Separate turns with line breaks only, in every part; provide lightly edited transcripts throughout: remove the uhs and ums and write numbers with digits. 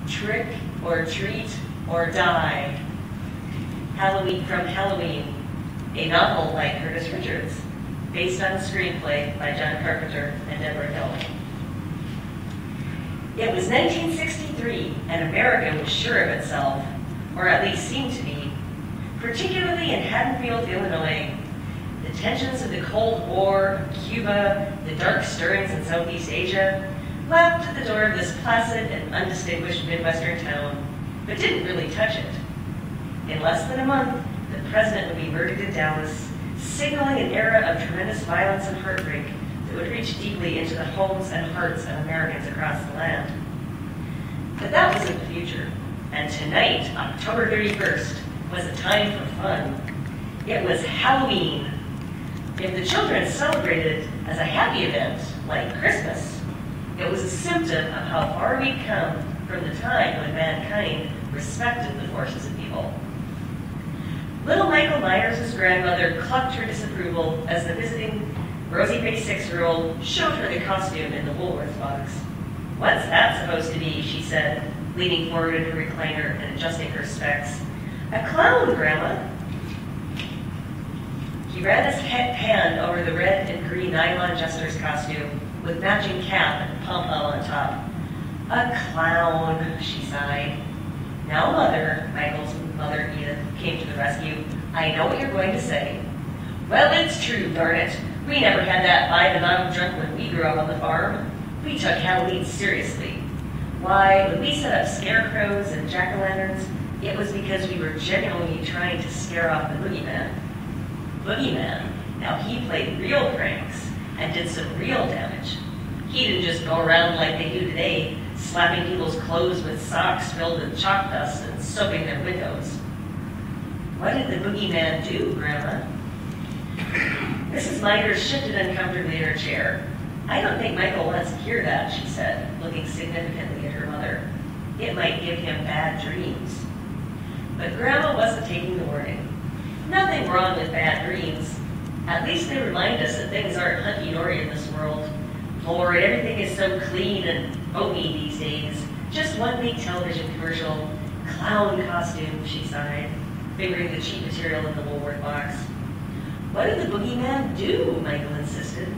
Trick or Treat or Die. Halloween from Halloween, a novel by Curtis Richards, based on a screenplay by John Carpenter and Deborah Hill. It was 1963, and America was sure of itself, or at least seemed to be, particularly in Haddonfield, Illinois. The tensions of the Cold War, Cuba, the dark stirrings in Southeast Asia, lapped at the door of this placid and undistinguished Midwestern town, but didn't really touch it. In less than a month, the president would be murdered in Dallas, signaling an era of tremendous violence and heartbreak that would reach deeply into the homes and hearts of Americans across the land. But that wasn't the future, and tonight, October 31st, was a time for fun. It was Halloween. If the children celebrated as a happy event, like Christmas, it was a symptom of how far we'd come from the time when mankind respected the forces of evil. Little Michael Myers' grandmother clucked her disapproval as the visiting rosy-faced 6-year-old showed her the costume in the Woolworth box. "What's that supposed to be?" she said, leaning forward in her recliner and adjusting her specs. "A clown, Grandma." He ran his hand over the red and green nylon jester's costume with matching cap and pom-pom on top. "A clown," she sighed. "Now, Mother," Michael's mother, Edith, came to the rescue, "I know what you're going to say." "Well, it's true, darn it. We never had that five-and-bottle drunk when we grew up on the farm. We took Halloween seriously. Why, when we set up scarecrows and jack-o'-lanterns, it was because we were genuinely trying to scare off the boogeyman." Boogeyman. Now, he played real pranks and did some real damage. He didn't just go around like they do today, slapping people's clothes with socks filled with chalk dust and soaping their windows. "What did the boogeyman do, Grandma?" Mrs. Myers shifted uncomfortably in her chair. "I don't think Michael wants to hear that," she said, looking significantly at her mother. "It might give him bad dreams." But Grandma wasn't taking the warning. Nothing wrong with bad dreams. At least they remind us that things aren't hunky-dory in this world. Lord, everything is so clean and oaty these days. Just one big television commercial. "Clown costume," she sighed, fingering the cheap material in the Woolworth box. "What did the boogeyman do?" Michael insisted.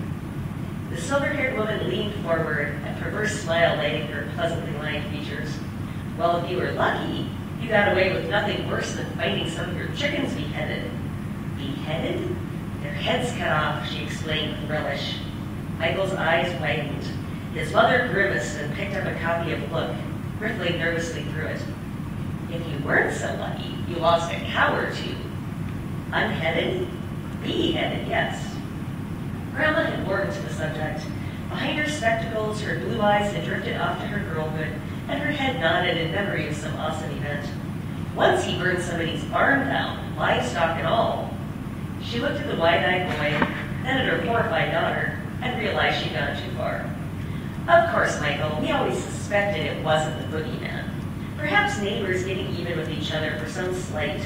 The silver-haired woman leaned forward, a perverse smile lighting her pleasantly lined features. "Well, if you were lucky, you got away with nothing worse than finding some of your chickens beheaded." "Beheaded?" "Their heads cut off," she explained with relish. Michael's eyes widened. His mother grimaced and picked up a copy of Look, riffling nervously through it. "If you weren't so lucky, you lost a cow or two." "Unheaded?" "Beheaded, yes." Grandma had warmed to the subject. Behind her spectacles, her blue eyes had drifted off to her girlhood, and her head nodded in memory of some awesome event. "Once he burned somebody's barn down, livestock and all." She looked at the wide-eyed boy, then at her horrified daughter, and realized she'd gone too far. "Of course, Michael, we always suspected it wasn't the boogeyman. Perhaps neighbors getting even with each other for some slight.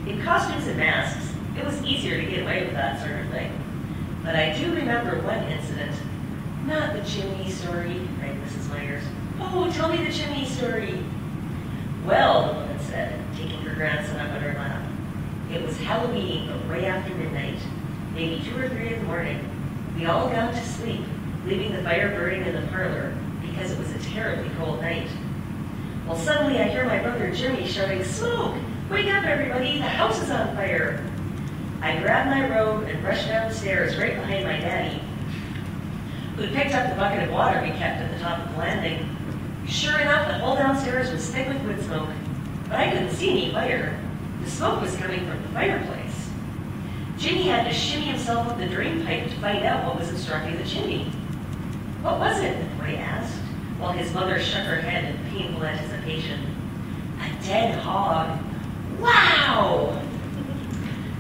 In costumes and masks, it was easier to get away with that sort of thing. But I do remember one incident." "Not the chimney story," cried Mrs. Myers. "Oh, tell me the chimney story." "Well," the woman said, taking her grandson up on her lap, "it was Halloween, but right after midnight, maybe 2 or 3 in the morning. We all got to sleep, leaving the fire burning in the parlor because it was a terribly cold night. Well, suddenly I hear my brother Jimmy shouting, 'Smoke! Wake up, everybody! The house is on fire!' I grabbed my robe and rushed down the stairs right behind my daddy, who'd picked up the bucket of water we kept at the top of the landing. Sure enough, the whole downstairs was thick with wood smoke, but I couldn't see any fire. The smoke was coming from the fireplace. Jimmy had to shimmy himself up the drain pipe to find out what was obstructing the chimney." "What was it?" the boy asked, while his mother shook her head in painful anticipation. "A dead hog." "Wow!"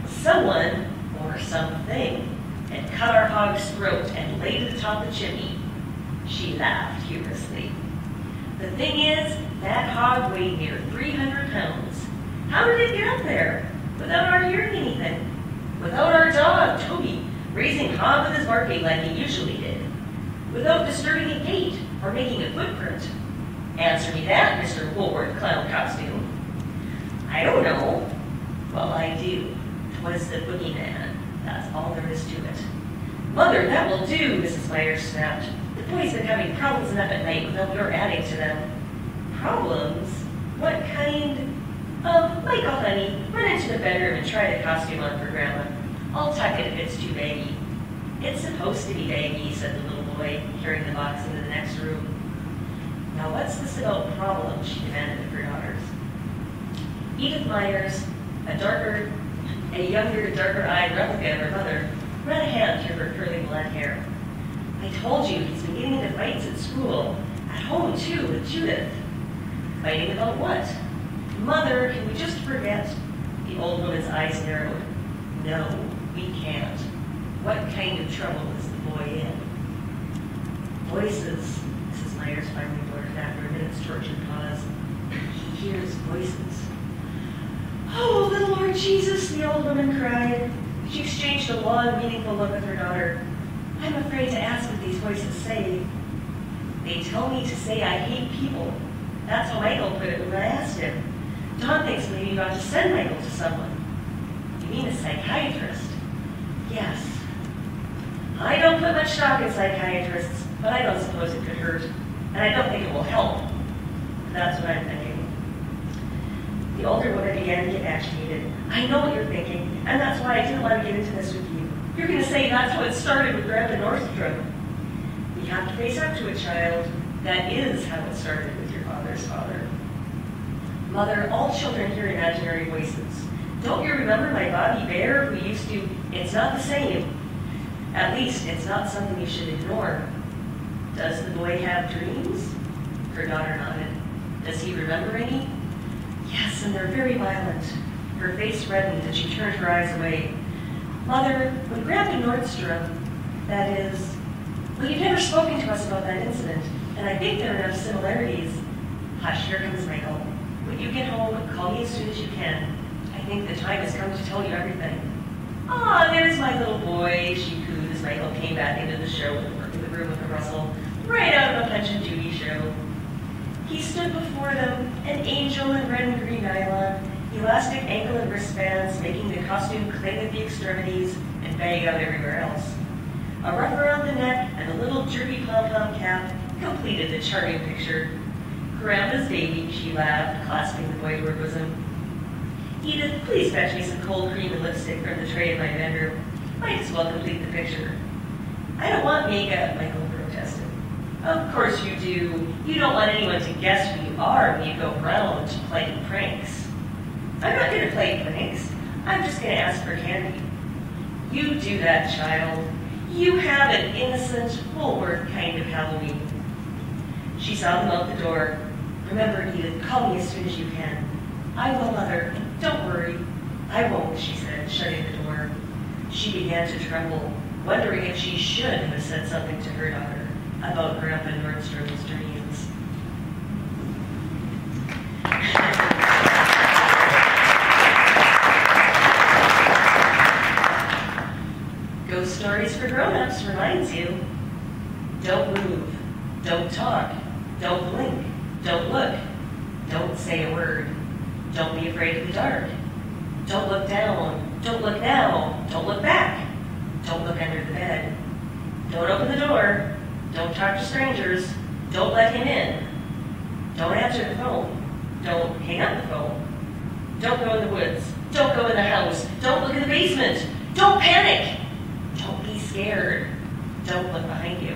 "Someone, or something, had cut our hog's throat and laid it atop the chimney." She laughed humorously. "The thing is, that hog weighed near 300 pounds. How did it get up there without our hearing anything? Without our dog, Toby, raising hog with his barking like he usually did? Without disturbing a gate or making a footprint? Answer me that, Mr. Woolworth Clown Costume. I don't know. Well, I do. 'Twas the boogeyman. That's all there is to it. Mother, that will do, Mrs. Myers snapped. The boy's been having problems enough at night without your adding to them. Problems? What kind? Michael, honey, run into the bedroom and try the costume on for Grandma. I'll tuck it if it's too baggy. It's supposed to be baggy, said the little boy, carrying the box into the next room. Now what's this about problems, she demanded of her daughters. Edith Myers, a younger, darker-eyed replica of her mother, ran a hand through her curly blonde hair. I told you he's been getting into fights at school, at home too, with Judith. Fighting about what? Mother, can we just forget? The old woman's eyes narrowed. No, we can't. What kind of trouble is the boy in? Voices, Mrs. Myers finally blurted after a minute's tortured pause. He hears voices. Oh, little Lord Jesus, the old woman cried. She exchanged a long, meaningful look with her daughter. I'm afraid to ask what these voices say. They tell me to say I hate people. That's how Michael put it when I asked him. Don thinks maybe you ought to send Michael to someone. You mean a psychiatrist? Yes. I don't put much stock in psychiatrists, but I don't suppose it could hurt. And I don't think it will help. That's what I'm thinking. The older woman began to get agitated. I know what you're thinking, and that's why I didn't want to get into this with you. You're going to say that's how it started with Grandpa Nordstrom. We have to face up to it, child. That is how it started with your father's father. Mother, all children hear imaginary voices. Don't you remember my Bobby Bear who used to, it's not the same. At least it's not something you should ignore. Does the boy have dreams? Her daughter nodded. Does he remember any? Yes, and they're very violent. Her face reddened and she turned her eyes away. Mother, when Grandpa Nordstrom, that is, well, you've never spoken to us about that incident, and I think there are enough similarities. Hush, here comes Michael. When you get home, call me as soon as you can. I think the time has come to tell you everything. Ah, there's my little boy, she cooed as Michael came back into the show in the room with a rustle, right out of a Punch and Judy show. He stood before them, an angel in red and green nylon, elastic ankle and wristbands making the costume cling at the extremities and bag out everywhere else. A ruff around the neck and a little jerky pom-pom cap completed the charming picture. Grandma's baby, she laughed, clasping the boy to her bosom. Edith, please fetch me some cold cream and lipstick from the tray in my bedroom. Might as well complete the picture. I don't want makeup, Michael protested. Of course you do. You don't want anyone to guess who you are when you go around playing pranks. I'm not going to play pranks. I'm just going to ask for candy. You do that, child. You have an innocent, Woolworth kind of Halloween. She saw them out the door. Remember, Edith, call me as soon as you can. I will, Mother. Don't worry. I won't, she said, shutting the door. She began to tremble, wondering if she should have said something to her daughter about Grandpa Nordstrom's dreams. Ghost Stories for Grown-Ups reminds you, don't move, don't talk, don't blink, don't look, don't say a word, don't be afraid of the dark, don't look down, don't look now, don't look back, don't look under the bed, don't open the door, don't talk to strangers, don't let him in, don't answer the phone, don't hang up the phone, don't go in the woods, don't go in the house, don't look in the basement, don't panic, don't be scared, don't look behind you.